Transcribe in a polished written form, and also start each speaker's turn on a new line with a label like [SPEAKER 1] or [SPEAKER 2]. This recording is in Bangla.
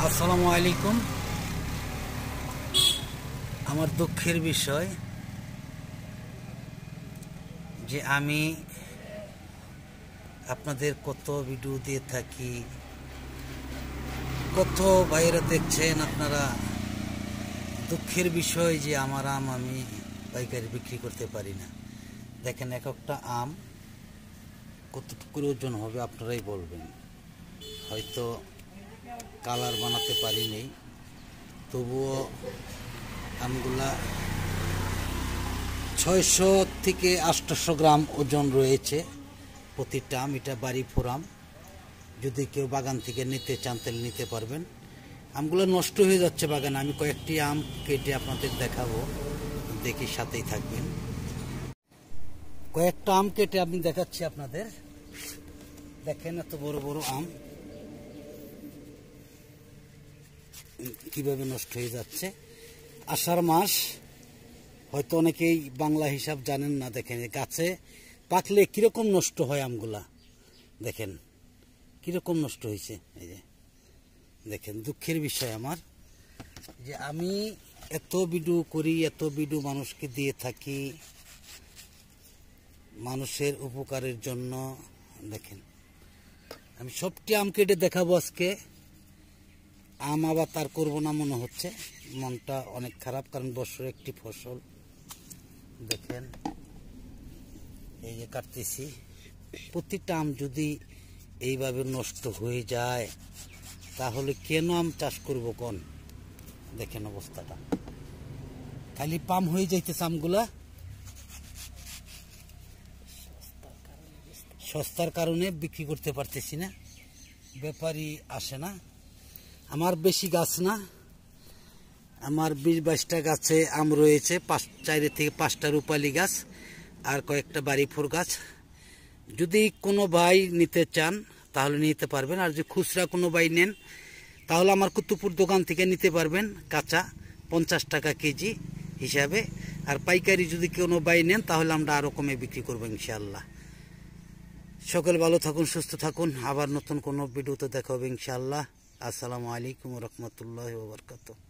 [SPEAKER 1] আসসালামু আলাইকুম। আমার দুঃখের বিষয় যে আমি আপনাদের কত ভিডিও দিয়ে থাকি, কত বাইরে দেখছেন আপনারা। দুঃখের বিষয় যে আমার আম আমি পাইকারি বিক্রি করতে পারি না। দেখেন এক একটা আম কতটুকু ওজন হবে আপনারাই বলবেন। হয়তো কালার বানাতে পারিনি, তবুও আমগুলা 600 থেকে 800 গ্রাম ওজন রয়েছে প্রতিটা আম। এটা বাড়ি ফোরাম, যদি কেউ বাগান থেকে নিতে চান তাহলে নিতে পারবেন। আমগুলো নষ্ট হয়ে যাচ্ছে বাগানে। আমি কয়েকটি আম কেটে আপনাদের দেখাবো, দেখি সাথেই থাকবেন। কয়েকটা আম কেটে আমি দেখাচ্ছি আপনাদের। দেখেন এত বড় বড় আম কিভাবে নষ্ট হয়ে যাচ্ছে। আষাঢ় মাস, হয়তো অনেকেই বাংলা হিসাব জানেন না। দেখেন গাছে পাকলে কিরকম নষ্ট হয় আমগুলা, দেখেন কিরকম নষ্ট হয়েছে। এই যে দেখেন, দুঃখের বিষয় আমার যে আমি এত ভিডিও করি, এত ভিডিও মানুষকে দিয়ে থাকি মানুষের উপকারের জন্য। দেখেন আমি সবটি আম কেটে দেখাবো আজকে। আম আবার তার করবো না মনে হচ্ছে, মনটা অনেক খারাপ, কারণ বছর একটি ফসল। দেখেন এই যে কাটতেছি, প্রতিটা আম যদি এইভাবে নষ্ট হয়ে যায় তাহলে কেন আম চাষ করবো কোন? দেখেন অবস্থাটা, খালি পাম হয়ে যাইতেছে আমগুলা। সস্তার কারণে বিক্রি করতে পারতেছি না, ব্যাপারী আসে না। আমার বেশি গাছ না, আমার 20-22টা গাছে আম রয়েছে, 4 থেকে 5টা রূপালী গাছ আর কয়েকটা বাড়ি ফোর গাছ। যদি কোনো ভাই নিতে চান তাহলে নিতে পারবেন, আর যদি খুচরা কোনো ভাই নেন তাহলে আমার কুতুবপুর দোকান থেকে নিতে পারবেন, কাঁচা 50 টাকা কেজি হিসাবে। আর পাইকারি যদি কোনো ভাই নেন তাহলে আমরা আরও কমে বিক্রি করবো ইনশাআল্লাহ। সকল ভালো থাকুন, সুস্থ থাকুন। আবার নতুন কোনো ভিডিওতে দেখা হবে ইনশাআল্লাহ। আসসালামু আলাইকুম ওয়া রাহমাতুল্লাহি ওয়া বারাকাতুহু।